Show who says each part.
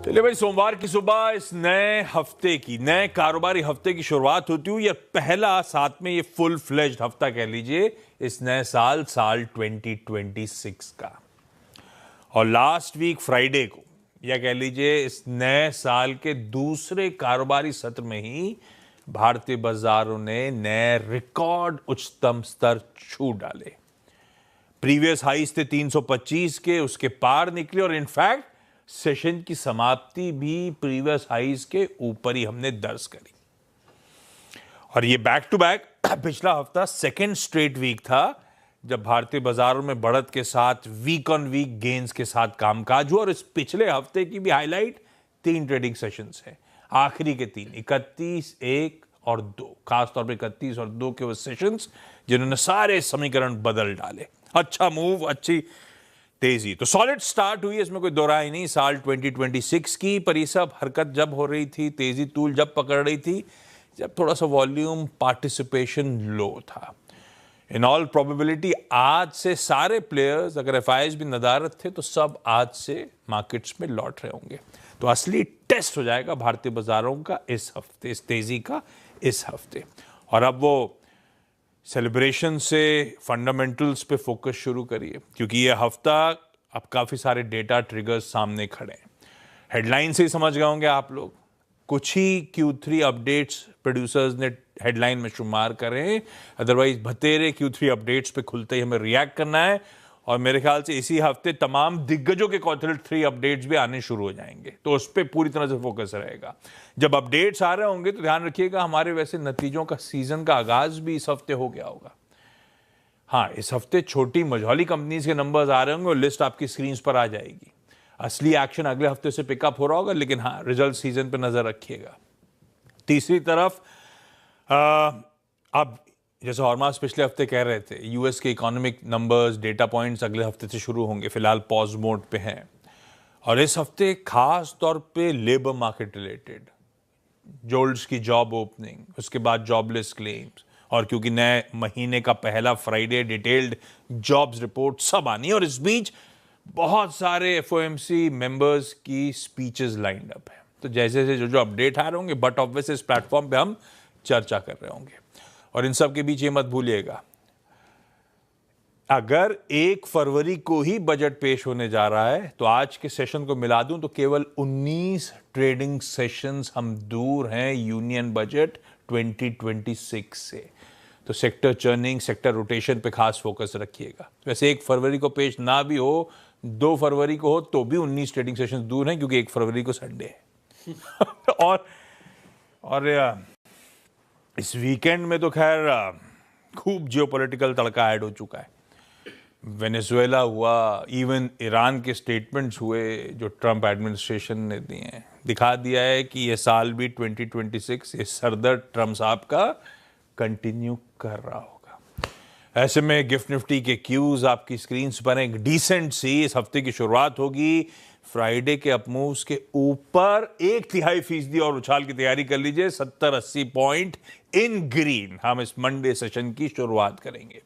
Speaker 1: चलिए भाई, सोमवार की सुबह इस नए कारोबारी हफ्ते की शुरुआत होती हुई, ये पहला साथ में ये फुल फ्लेज्ड हफ्ता कह लीजिए इस नए साल 2026 का। और लास्ट वीक फ्राइडे को या कह लीजिए इस नए साल के दूसरे कारोबारी सत्र में ही भारतीय बाजारों ने नए रिकॉर्ड उच्चतम स्तर छू डाले। प्रीवियस हाईज थे 325 के, उसके पार निकले और इनफैक्ट सेशन की समाप्ति भी प्रीवियस हाईज के ऊपर ही हमने दर्ज करी। और ये बैक टू बैक पिछला हफ्ता सेकेंड स्ट्रेट वीक था जब भारतीय बाजारों में बढ़त के साथ वीक ऑन वीक गेन्स के साथ कामकाज हुआ। और इस पिछले हफ्ते की भी हाईलाइट 3 ट्रेडिंग सेशंस है, आखिरी के 3, 31, 1 और 2, खासतौर पे 31 और 2 के वो सेशंस जिन्होंने सारे समीकरण बदल डाले। अच्छा मूव, अच्छी तेजी, तो सॉलिड स्टार्ट हुई, इसमें कोई दो राय नहीं साल 2026 की। पर ये सब हरकत जब हो रही थी, तेजी तूल जब पकड़ रही थी, जब थोड़ा सा वॉल्यूम पार्टिसिपेशन लो था। इन ऑल प्रोबेबिलिटी आज से सारे प्लेयर्स, अगर एफआईज भी नदारत थे, तो सब आज से मार्केट्स में लौट रहे होंगे। तो असली टेस्ट हो जाएगा भारतीय बाजारों का इस हफ्ते, इस तेजी का इस हफ्ते। और अब वो सेलिब्रेशन से फंडामेंटल्स पे फोकस शुरू करिए, क्योंकि ये हफ्ता अब काफ़ी सारे डेटा ट्रिगर्स सामने खड़े हैं। हेडलाइन से ही समझ गए होंगे आप लोग, कुछ ही Q3 अपडेट्स प्रोड्यूसर्स ने हेडलाइन में शुमार करें, अदरवाइज भतेरे Q3 अपडेट्स पे खुलते ही हमें रिएक्ट करना है। और मेरे ख्याल से इसी हफ्ते तमाम दिग्गजों के Q3 अपडेट्स भी आने शुरू हो जाएंगे, तो उस पर पूरी तरह से फोकस रहेगा। जब अपडेट्स आ रहे होंगे तो ध्यान रखिएगा, हमारे वैसे नतीजों का सीजन का आगाज भी इस हफ्ते हो गया होगा। हाँ, इस हफ्ते छोटी मझौली कंपनीज के नंबर्स आ रहे होंगे और लिस्ट आपकी स्क्रीन पर आ जाएगी। असली एक्शन अगले हफ्ते से पिकअप हो रहा होगा, लेकिन हाँ, रिजल्ट सीजन पर नजर रखिएगा। तीसरी तरफ अब जैसे हॉर्मास पिछले हफ्ते कह रहे थे, यूएस के इकोनॉमिक नंबर्स, डेटा पॉइंट्स अगले हफ्ते से शुरू होंगे, फिलहाल पॉज मोड पे हैं। और इस हफ्ते खास तौर पे लेबर मार्केट रिलेटेड, जोल्ड्स की जॉब ओपनिंग, उसके बाद जॉबलेस क्लेम्स, और क्योंकि नए महीने का पहला फ्राइडे डिटेल्ड जॉब्स रिपोर्ट सब आनी है। और इस बीच बहुत सारे एफओएमसी मेंबर्स की स्पीचेस लाइंड अप है। तो जैसे जैसे जो अपडेट आ रहे होंगे, बट ऑब्वियस इस प्लेटफॉर्म पे हम चर्चा कर रहे होंगे। और इन सब के बीच ये मत भूलिएगा, अगर 1 फरवरी को ही बजट पेश होने जा रहा है, तो आज के सेशन को मिला दूं तो केवल 19 ट्रेडिंग सेशंस हम दूर हैं यूनियन बजट 2026 से। तो सेक्टर चर्निंग, सेक्टर रोटेशन पे खास फोकस रखिएगा। वैसे 1 फरवरी को पेश ना भी हो, 2 फरवरी को हो, तो भी 19 ट्रेडिंग सेशंस दूर हैं, क्योंकि 1 फरवरी को संडे है। और इस वीकेंड में तो खैर खूब जियोपॉलिटिकल तड़का ऐड हो चुका है। वेनेजुएला हुआ, इवन ईरान के स्टेटमेंट्स हुए जो ट्रंप एडमिनिस्ट्रेशन ने दिए हैं, दिखा दिया है कि ये साल भी 2026 ये सरदर्द ट्रंप साहब का कंटिन्यू कर रहा होगा। ऐसे में गिफ्ट निफ्टी के क्यूज आपकी स्क्रीन पर एक डिसेंट सी इस हफ्ते की शुरुआत होगी फ्राइडे के अपमूव्स के ऊपर 1/3% और उछाल की तैयारी कर लीजिए, 70-80 पॉइंट इन ग्रीन हम इस मंडे सेशन की शुरुआत करेंगे।